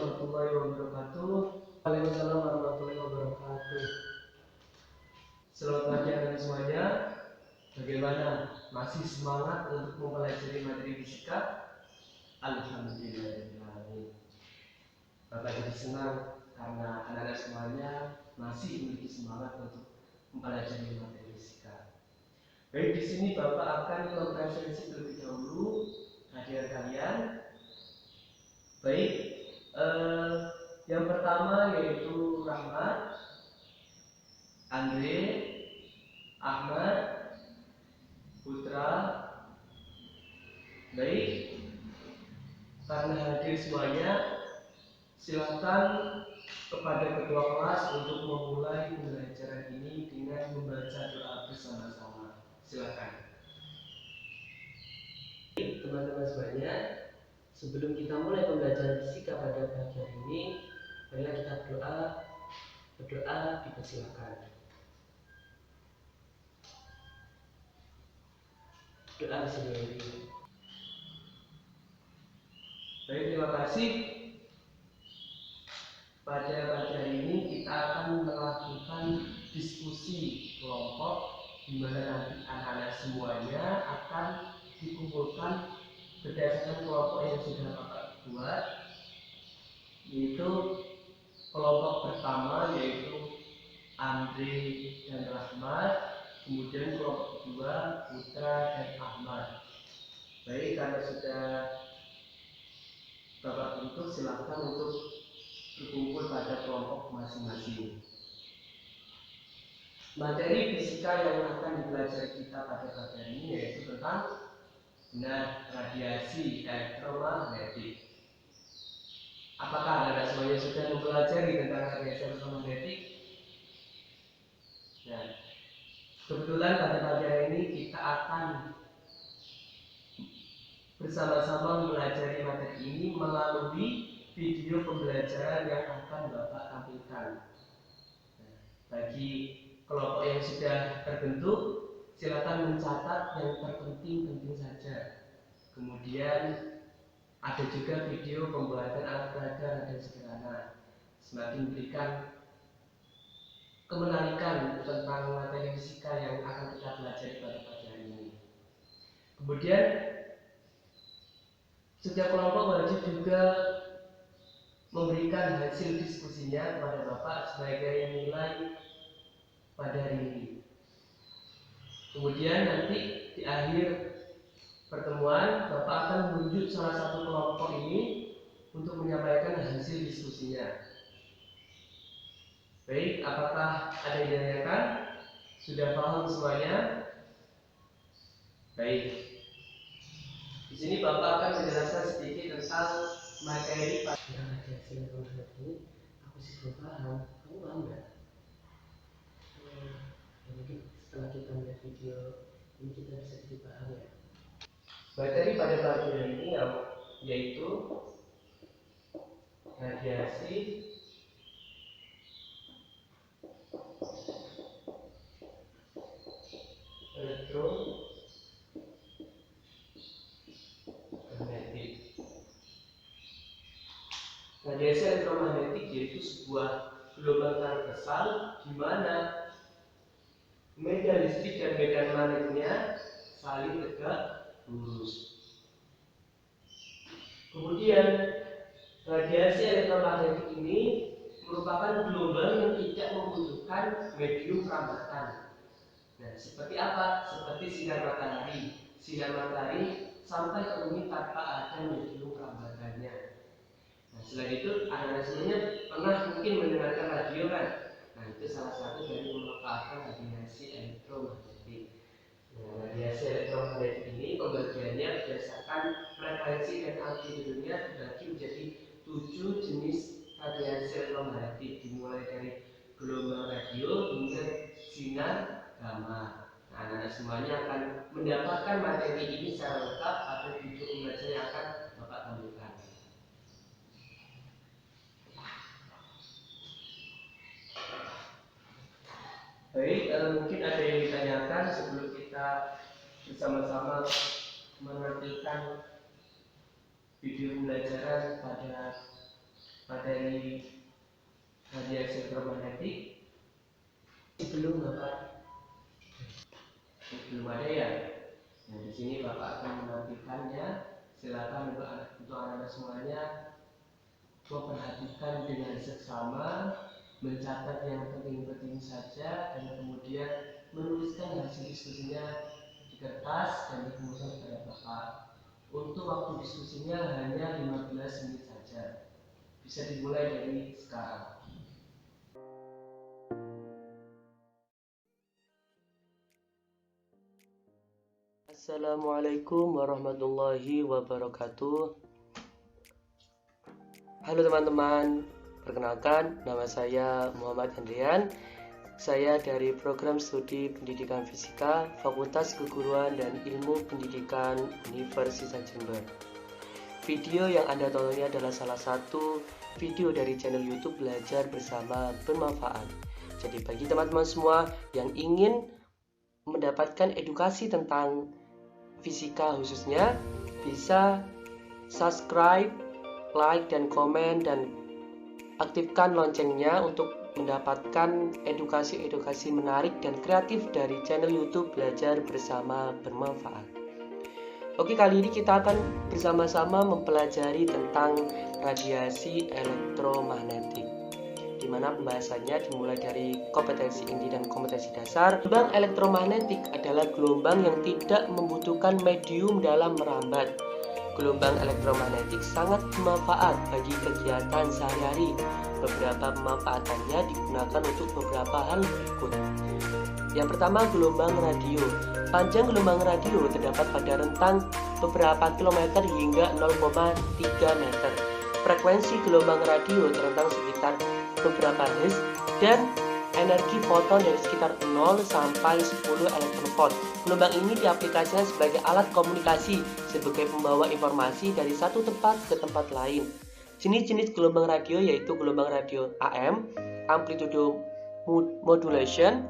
warahmatullahi wabarakatuh. Waalaikumsalam warahmatullahi wabarakatuh. Selamat pagi anak semuanya. Bagaimana? Masih semangat untuk mempelajari materi fisika? Alhamdulillah. Bapak jadi senang karena anak-anak semuanya masih memiliki semangat untuk mempelajari materi fisika. Baik, di sini Bapak akan mempresentasi terlebih dahulu hadiah kalian. Baik, yang pertama yaitu Rahmat, Andre, Ahmad, Putra. Baik, karena hadir semuanya, silakan kepada ketua kelas untuk memulai pembelajaran ini dengan membaca doa bersama-sama. Silakan. Teman-teman semuanya, sebelum kita mulai pembelajaran fisika pada pagi hari ini, marilah kita berdoa dipersilakan. Doa sendiri. Baik, terima kasih. Pada pagi hari ini kita akan melakukan diskusi kelompok di mana nanti anak-anak semuanya akan dikumpulkan berdasarkan kelompok yang sudah Bapak buat, yaitu kelompok pertama yaitu Andre dan Rahmat, kemudian kelompok kedua Putra dan Ahmad. Baik, karena sudah Bapak bentuk, silakan untuk berkumpul pada kelompok masing-masing. Materi fisika yang akan dipelajari kita pada pagi hari ini yaitu tentang radiasi elektromagnetik. Apakah Anda semuanya sudah mempelajari tentang radiasi elektromagnetik? Nah, kebetulan pada pagi hari ini kita akan bersama-sama mempelajari materi ini melalui video pembelajaran yang akan Bapak tampilkan. Nah, bagi kelompok yang sudah terbentuk, silakan mencatat yang terpenting-penting saja. Kemudian ada juga video pembuatan alat peraga dan sederhana, semakin memberikan kemenarikan tentang materi fisika yang akan kita pelajari pada pagi hari ini. Kemudian setiap kelompok wajib juga memberikan hasil diskusinya kepada Bapak sebagai nilai pada hari ini. Kemudian nanti di akhir pertemuan Bapak akan menunjuk salah satu kelompok ini untuk menyampaikan hasil diskusinya. Baik, apakah ada yang ditanyakan? Sudah paham semuanya? Baik. Di sini Bapak akan menjelaskan sedikit tentang materi radiasi elektromagnetik ini. Aku sih belum paham. Kamu paham nggak? Mungkin setelah kita melihat video ini kita bisa sedikit paham ya. Materi pada pagi hari ini yaitu radiasi elektromagnetik. Radiasi elektromagnetik yaitu sebuah gelombang transversal di mana medan listrik dan medan magnetnya saling tegak lurus. Kemudian radiasi elektromagnetik ini merupakan gelombang yang tidak membutuhkan medium perambatan. Nah, seperti apa? Seperti sinar matahari. Sinar matahari sampai ke bumi tanpa ada medium perambatannya. Nah, selain itu, anak-anak semuanya pernah mungkin mendengarkan radio kan? Nah, itu salah satu dari memanfaatkan radiasi elektromagnetik. Nah, radiasi elektromagnetik ini pembagiannya berdasarkan frekuensi dan amplitudonya dibagi menjadi 7 jenis radiasi elektromagnetik, dimulai dari gelombang radio hingga sinar gamma. Nah, anak-anak semuanya akan mendapatkan materi ini secara lengkap pada video pembelajaran yang akan Bapak tampilkan. Baik, mungkin ada yang ditanyakan sebelum kita bersama-sama menampilkan video pembelajaran pada materi radiasi elektromagnetik belum Bapak? Belum ada ya? Nah, di sini Bapak akan menampilkannya. Silakan untuk anak-anak semuanya memperhatikan dengan seksama, mencatat yang penting-penting saja, dan kemudian menuliskan hasil diskusinya di kertas dan dikumpulkan kepada Bapak. Untuk waktu diskusinya hanya 15 menit saja. Bisa dimulai dari sekarang. Assalamualaikum warahmatullahi wabarakatuh. Halo teman-teman, perkenalkan nama saya Muhammad Andrian. Saya dari program studi Pendidikan Fisika Fakultas Keguruan dan Ilmu Pendidikan Universitas Jember. Video yang Anda tonton ini adalah salah satu video dari channel YouTube Belajar Bersama Bermanfaat. Jadi bagi teman-teman semua yang ingin mendapatkan edukasi tentang fisika khususnya, bisa subscribe, like, dan komen, dan aktifkan loncengnya untuk mendapatkan edukasi-edukasi menarik dan kreatif dari channel YouTube Belajar Bersama Bermanfaat. Oke, kali ini kita akan bersama-sama mempelajari tentang radiasi elektromagnetik, di mana pembahasannya dimulai dari kompetensi inti dan kompetensi dasar. Gelombang elektromagnetik adalah gelombang yang tidak membutuhkan medium dalam merambat. Gelombang elektromagnetik sangat bermanfaat bagi kegiatan sehari-hari. Beberapa pemanfaatannya digunakan untuk beberapa hal berikut. Yang pertama, gelombang radio. Panjang gelombang radio terdapat pada rentang beberapa kilometer hingga 0,3 meter. Frekuensi gelombang radio terentang sekitar beberapa hertz dan energi foton dari sekitar 0 sampai 10 elektronvolt. Gelombang ini diaplikasikan sebagai alat komunikasi sebagai pembawa informasi dari satu tempat ke tempat lain. Jenis-jenis gelombang radio yaitu gelombang radio AM, amplitude modulation,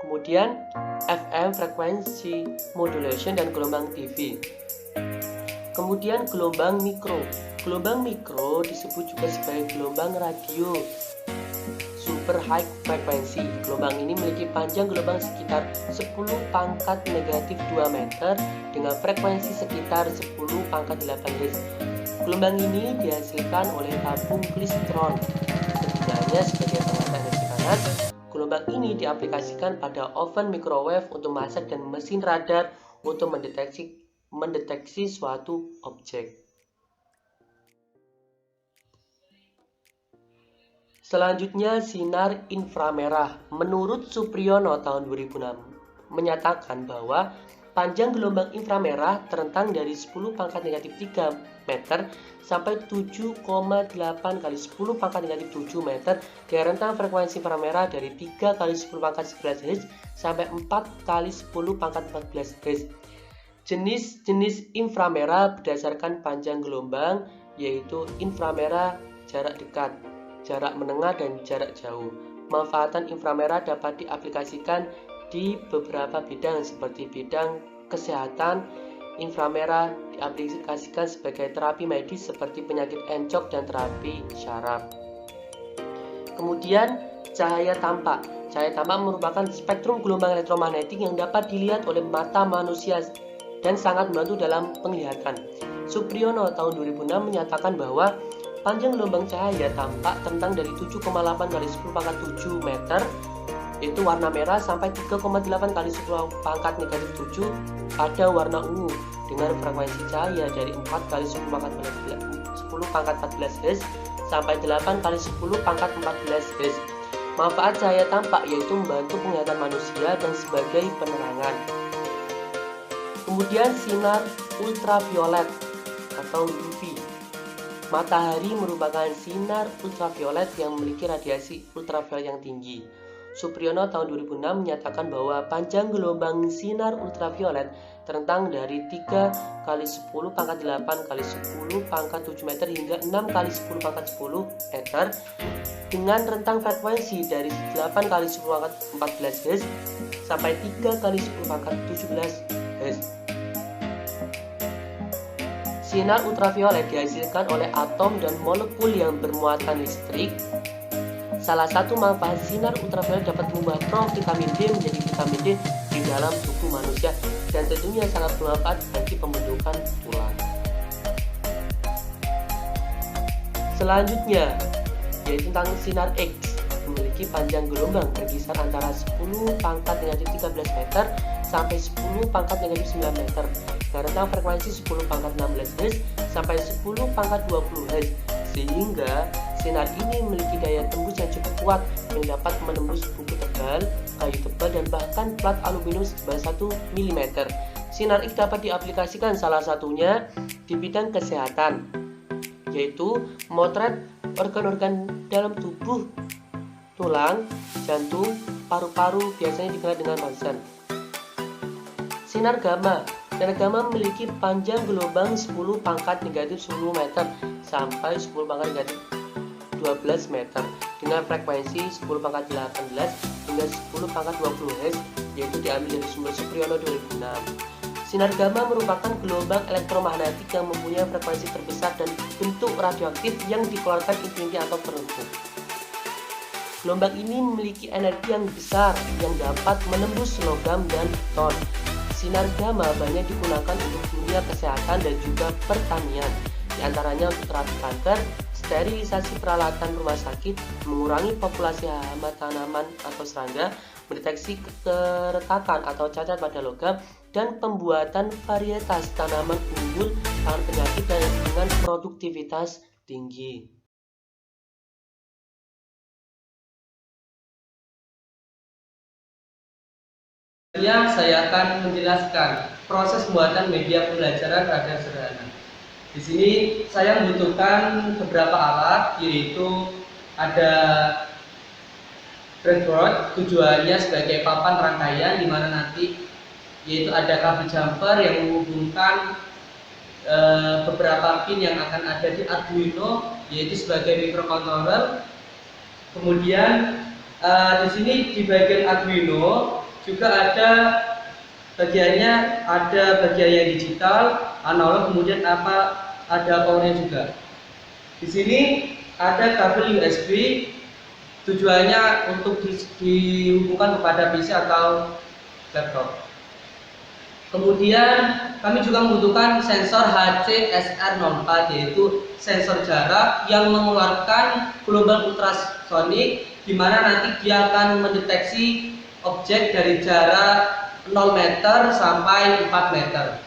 kemudian FM, frequency modulation, dan gelombang TV. Kemudian gelombang mikro. Gelombang mikro disebut juga sebagai gelombang radio super high frequency. Gelombang ini memiliki panjang gelombang sekitar 10 pangkat negatif 2 meter dengan frekuensi sekitar 10 pangkat 8 Hz. Gelombang ini dihasilkan oleh tabung klistron. Kegunaannya sebagai pengantar energi panas. Gelombang ini diaplikasikan pada oven microwave untuk masak dan mesin radar untuk mendeteksi suatu objek. Selanjutnya, sinar inframerah. Menurut Supriyono tahun 2006 menyatakan bahwa panjang gelombang inframerah terentang dari 10 pangkat negatif 3 meter sampai 7,8 kali 10 pangkat negatif 7 meter dengan rentang frekuensi inframerah dari 3 kali 10 pangkat 11 Hz sampai 4 kali 10 pangkat 14 Hz. Jenis-jenis inframerah berdasarkan panjang gelombang yaitu inframerah jarak dekat, jarak menengah, dan jarak jauh. Manfaatan inframerah dapat diaplikasikan di beberapa bidang seperti bidang kesehatan. Inframerah diaplikasikan sebagai terapi medis seperti penyakit encok dan terapi syaraf. Kemudian cahaya tampak. Cahaya tampak merupakan spektrum gelombang elektromagnetik yang dapat dilihat oleh mata manusia dan sangat membantu dalam penglihatan. Supriyono tahun 2006 menyatakan bahwa panjang gelombang cahaya tampak terentang dari 7,8 kali 10 pangkat 7 meter, yaitu warna merah, sampai 3,8 kali 10 pangkat negatif 7 pada warna ungu dengan frekuensi cahaya dari 4 kali 10 pangkat 14 Hz sampai 8 kali 10 pangkat 14 Hz. Manfaat cahaya tampak yaitu membantu penglihatan manusia dan sebagai penerangan. Kemudian sinar ultraviolet atau UV. Matahari merupakan sinar ultraviolet yang memiliki radiasi ultraviolet yang tinggi. Supriyono tahun 2006 menyatakan bahwa panjang gelombang sinar ultraviolet terentang dari 3 kali 10 pangkat 8 kali 10 pangkat 7 meter hingga 6 kali 10 pangkat 10 meter dengan rentang frekuensi dari 8 kali 10 pangkat 14 Hz sampai 3 kali 10 pangkat 17 Hz. Sinar ultraviolet dihasilkan oleh atom dan molekul yang bermuatan listrik. Salah satu manfaat sinar ultraviolet dapat mengubah provitamin D menjadi vitamin D di dalam tubuh manusia dan tentunya sangat bermanfaat bagi pembentukan tulang. Selanjutnya, yaitu tentang sinar X, memiliki panjang gelombang berkisar antara 10 pangkat negatif 13 meter sampai 10 pangkat negatif 9 meter. Rentang frekuensi 10 pangkat 16 Hz sampai 10 pangkat 20 Hz, sehingga sinar ini memiliki daya tembus yang cukup kuat yang dapat menembus buku tebal, kayu tebal, dan bahkan plat aluminium setebal 1 mm. Sinar X dapat diaplikasikan salah satunya di bidang kesehatan, yaitu memotret organ-organ dalam tubuh, tulang, jantung, paru-paru, biasanya dikenal dengan ronsen. Sinar gamma memiliki panjang gelombang 10 pangkat negatif 10 meter sampai 10 pangkat negatif 12 meter dengan frekuensi 10 pangkat 18 hingga 10 pangkat 20 Hz, yaitu diambil dari sumber Supriyono 2006. Sinar gamma merupakan gelombang elektromagnetik yang mempunyai frekuensi terbesar dan bentuk radioaktif yang dikeluarkan inti-inti atau penentu. Gelombang ini memiliki energi yang besar yang dapat menembus logam dan beton. Sinar gamma banyak digunakan untuk dunia kesehatan dan juga pertanian, di antaranya untuk terapi kanker, sterilisasi peralatan rumah sakit, mengurangi populasi hama tanaman atau serangga, mendeteksi keretakan atau cacat pada logam, dan pembuatan varietas tanaman unggul tahan penyakit dan dengan produktivitas tinggi. Saya akan menjelaskan proses pembuatan media pembelajaran radar sederhana. Di sini saya membutuhkan beberapa alat, yaitu ada breadboard, tujuannya sebagai papan rangkaian, di mana nanti yaitu ada kabel jumper yang menghubungkan beberapa pin yang akan ada di Arduino, yaitu sebagai microcontroller. Kemudian di sini di bagian Arduino juga ada bagiannya, ada bagian yang digital, analog, kemudian ada powernya juga. Di sini ada kabel USB, tujuannya untuk dihubungkan kepada PC atau laptop. Kemudian kami juga membutuhkan sensor HCSR04, yaitu sensor jarak yang mengeluarkan gelombang ultrasonik, di mana nanti dia akan mendeteksi objek dari jarak 0 meter sampai 4 meter.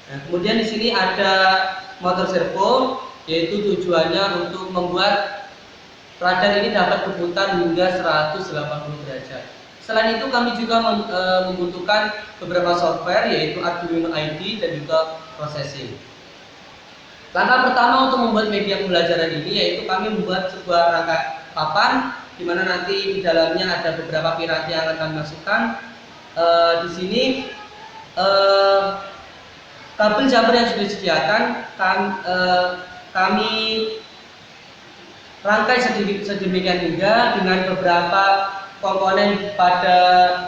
Nah, kemudian di sini ada motor servo, yaitu tujuannya untuk membuat radar ini dapat berputar hingga 180 derajat. Selain itu kami juga membutuhkan beberapa software, yaitu Arduino IDE dan juga processing. Langkah pertama untuk membuat media pembelajaran ini yaitu kami membuat sebuah rangka papan, di mana nanti di dalamnya ada beberapa piranti yang akan kami masukkan. Di sini kabel jumper yang sudah disediakan kami rangkai sedemikian hingga dengan beberapa komponen pada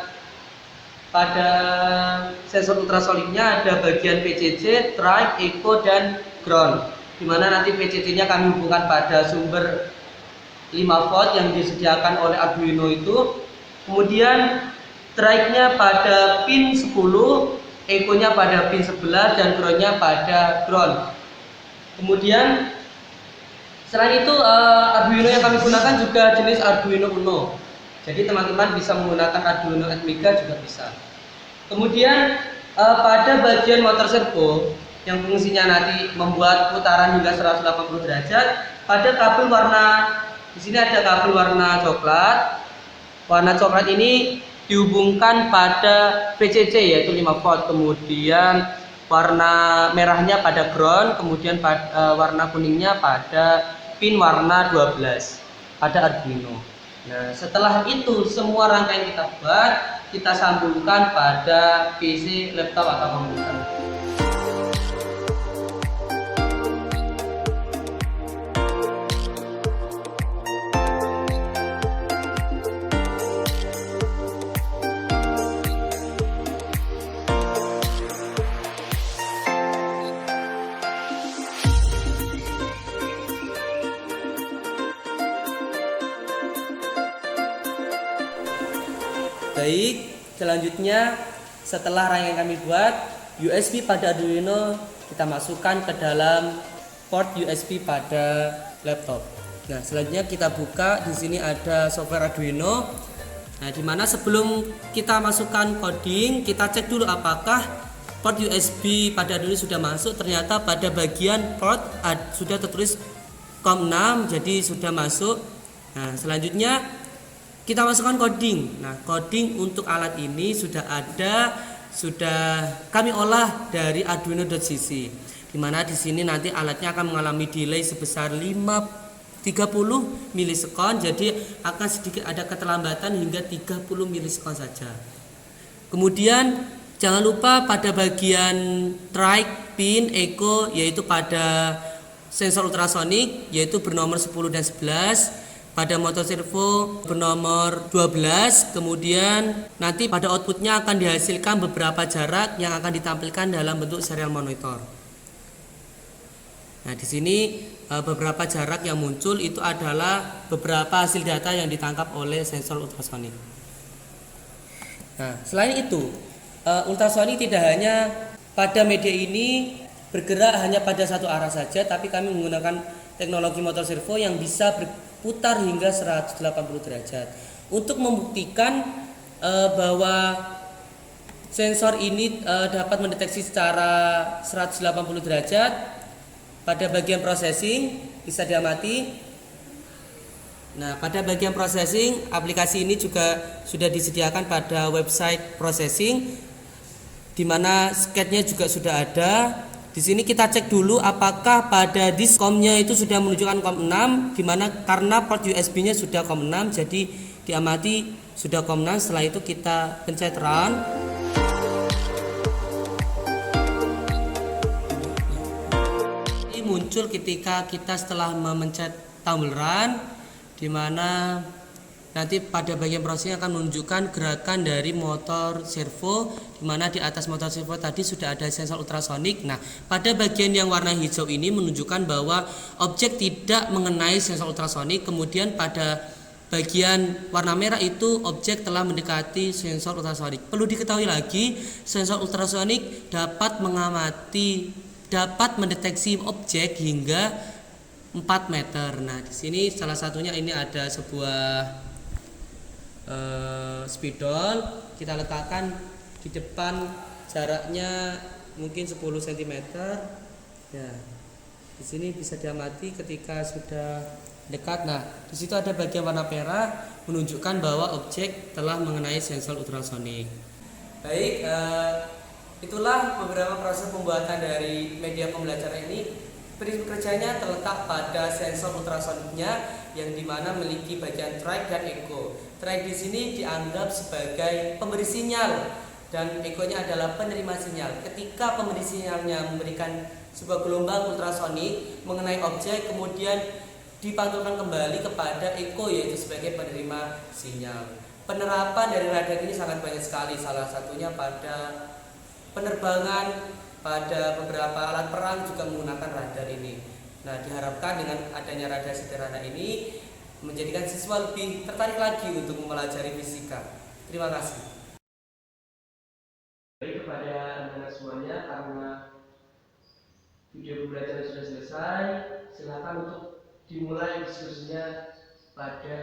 sensor ultrasoniknya. Ada bagian PCC, drive, echo, dan ground, di mana nanti PCC-nya kami hubungkan pada sumber 5 volt yang disediakan oleh Arduino itu. Kemudian drive-nya pada pin 10, echo-nya pada pin 11, dan ground-nya pada ground. Kemudian selain itu Arduino yang kami gunakan juga jenis Arduino Uno. Jadi teman-teman bisa menggunakan Arduino Atmega juga bisa. Kemudian pada bagian motor servo yang fungsinya nanti membuat putaran hingga 180 derajat, pada kabel warna, di sini ada kabel warna coklat. Warna coklat ini dihubungkan pada PCC yaitu 5 volt. Kemudian warna merahnya pada ground, kemudian warna kuningnya pada pin warna 12 pada Arduino. Nah, setelah itu semua rangkaian kita buat, kita sambungkan pada PC, laptop atau komputer. Baik, selanjutnya setelah rangkaian kami buat, USB pada Arduino kita masukkan ke dalam port USB pada laptop. Nah, selanjutnya kita buka. Di sini ada software Arduino. Nah, dimana sebelum kita masukkan coding, kita cek dulu apakah port USB pada Arduino sudah masuk. Ternyata pada bagian port sudah tertulis COM6, jadi sudah masuk. Nah, selanjutnya kita masukkan coding. Nah, coding untuk alat ini sudah ada, sudah kami olah dari Arduino.cc. Dimana di sini nanti alatnya akan mengalami delay sebesar 30 milisekon, jadi akan sedikit ada keterlambatan hingga 30 milisekon saja. Kemudian jangan lupa pada bagian trike, pin, echo, yaitu pada sensor ultrasonik yaitu bernomor 10 dan 11, pada motor servo bernomor 12. Kemudian nanti pada outputnya akan dihasilkan beberapa jarak yang akan ditampilkan dalam bentuk serial monitor. Nah, di sini beberapa jarak yang muncul itu adalah beberapa hasil data yang ditangkap oleh sensor ultrasonik. Nah, selain itu, ultrasonik tidak hanya pada media ini bergerak hanya pada satu arah saja, tapi kami menggunakan teknologi motor servo yang bisa berputar hingga 180 derajat untuk membuktikan bahwa sensor ini dapat mendeteksi secara 180 derajat. Pada bagian processing bisa diamati. Nah, pada bagian processing, aplikasi ini juga sudah disediakan pada website processing, di mana sketnya juga sudah ada. Di sini kita cek dulu apakah pada disk COM-nya itu sudah menunjukkan COM6, di mana karena port USB-nya sudah COM6, jadi diamati sudah COM6. Setelah itu kita pencet run. Ini muncul ketika kita setelah memencet tombol run, di mana nanti pada bagian prosesnya akan menunjukkan gerakan dari motor servo, di mana di atas motor servo tadi sudah ada sensor ultrasonik. Nah, pada bagian yang warna hijau ini menunjukkan bahwa objek tidak mengenai sensor ultrasonik. Kemudian pada bagian warna merah itu objek telah mendekati sensor ultrasonik. Perlu diketahui lagi, sensor ultrasonik dapat mendeteksi objek hingga 4 meter. Nah, di sini salah satunya ini ada sebuah spidol, kita letakkan di depan, jaraknya mungkin 10 cm. Ya, di sini bisa diamati ketika sudah dekat. Nah, di situ ada bagian warna merah menunjukkan bahwa objek telah mengenai sensor ultrasonik. Baik, itulah beberapa proses pembuatan dari media pembelajaran ini. Prinsip kerjanya terletak pada sensor ultrasoniknya yang dimana memiliki bagian trike dan echo. Trike di sini dianggap sebagai pemberi sinyal dan echo-nya adalah penerima sinyal. Ketika pemberi sinyalnya memberikan sebuah gelombang ultrasonik mengenai objek, kemudian dipantulkan kembali kepada echo yaitu sebagai penerima sinyal. Penerapan dari radar ini sangat banyak sekali, salah satunya pada penerbangan, pada beberapa alat perang juga menggunakan radar ini. Nah, diharapkan dengan adanya radar sederhana ini menjadikan siswa lebih tertarik lagi untuk mempelajari fisika. Terima kasih. Baik, kepada anak-anak semuanya, karena video pembelajaran sudah selesai, silakan untuk dimulai diskusinya pada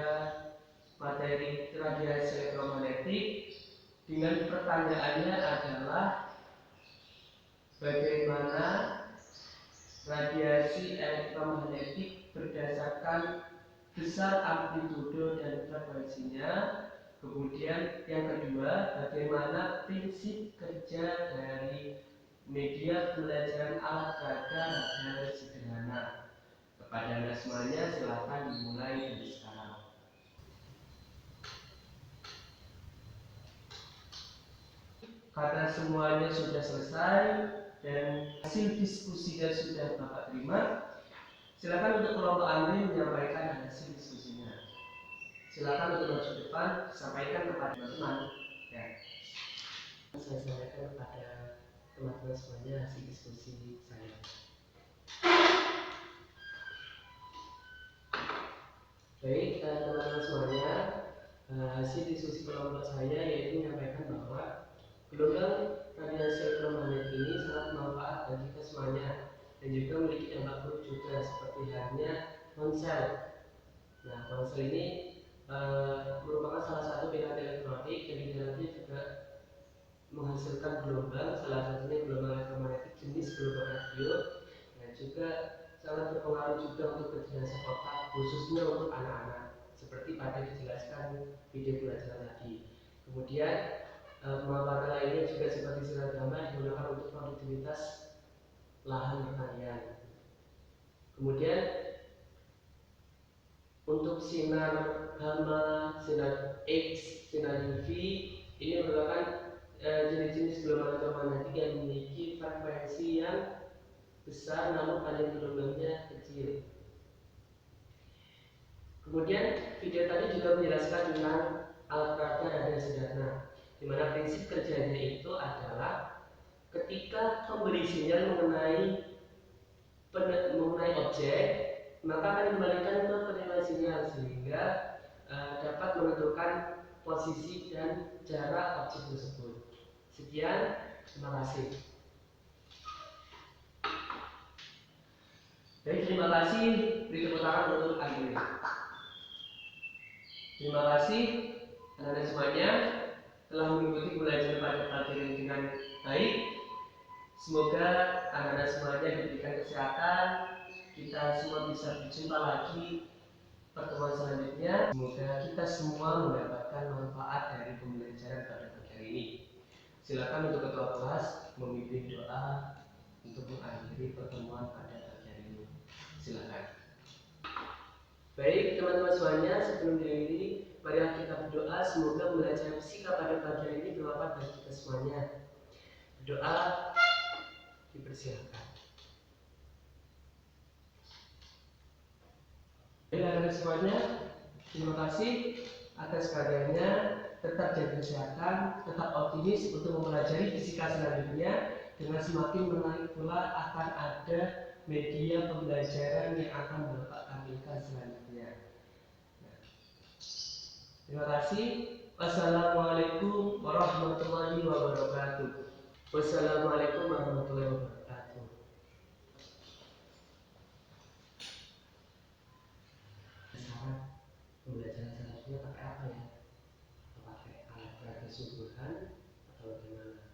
materi radiasi elektromagnetik. Dengan pertanyaannya adalah bagaimana radiasi elektromagnetik berdasarkan besar amplitudo dan frekuensinya. Kemudian yang kedua, bagaimana prinsip kerja dari media pembelajaran alat radar sederhana. Kepada Anda semuanya, silakan dimulai dari sekarang. Karena semuanya sudah selesai dan hasil diskusinya sudah Bapak terima, silakan untuk kelompok Anda menyampaikan hasil diskusinya. Silakan untuk maju depan, sampaikan kepada teman-teman. Ya. Saya sampaikan kepada teman-teman semuanya hasil diskusi saya. Baik, teman-teman semuanya, hasil diskusi kelompok saya yaitu menyampaikan bahwa gelombang radiasi elektromagnetik ini sangat bermanfaat bagi kita semuanya dan juga memiliki dampak buruk juga seperti halnya ponsel. Nah, ponsel ini merupakan salah satu perangkat elektronik yang di dalamnya juga menghasilkan gelombang, salah satunya gelombang elektromagnetik jenis gelombang radio, dan juga sangat berpengaruh juga untuk kecerdasan otak khususnya untuk anak-anak seperti pada dijelaskan video pelajaran tadi. Kemudian pemanfaatan lainnya juga seperti sinar gamma digunakan untuk produktivitas lahan pertanian. Kemudian untuk sinar gamma, sinar X, sinar UV ini merupakan jenis-jenis gelombang elektromagnetik yang memiliki frekuensi yang besar namun panjang gelombangnya kecil. Kemudian video tadi juga menjelaskan tentang alat beratnya dan sederhana, di mana prinsip kerjanya itu adalah ketika memberi sinyal mengenai objek, maka akan dikembalikan ke penerima sinyal sehingga dapat menentukan posisi dan jarak objek tersebut. Sekian, terima kasih. Baik, terima kasih. Beri tepuk tangan untuk Agni. Terima kasih anak-anak semuanya telah mengikuti pelajaran pada pagi ini dengan baik. Semoga anak-anak semuanya diberikan kesehatan. Kita semua bisa berjumpa lagi pertemuan selanjutnya. Semoga kita semua mendapatkan manfaat dari pembelajaran pada pagi hari ini. Silakan untuk ketua kelas memimpin doa untuk mengakhiri pertemuan pada pagi hari ini. Silakan. Baik teman-teman semuanya, sebelum diakhiri, marilah kita berdoa semoga pembelajaran fisika pada pagi hari ini bermanfaat bagi kita semuanya. Berdoa, dipersilakan. Baik anak-anak semuanya, terima kasih atas karyanya. Tetap jaga kesehatan, tetap optimis untuk mempelajari fisika selanjutnya. Dengan semakin menarik pula akan ada media pembelajaran yang akan Bapak tampilkan selanjutnya. Terima kasih. Wassalamualaikum warahmatullahi wabarakatuh. Wassalamualaikum warahmatullahi wabarakatuh. Sekarang pembelajaran selanjutnya pakai apa ya? Pakai alat berat kesuburan atau bagaimana?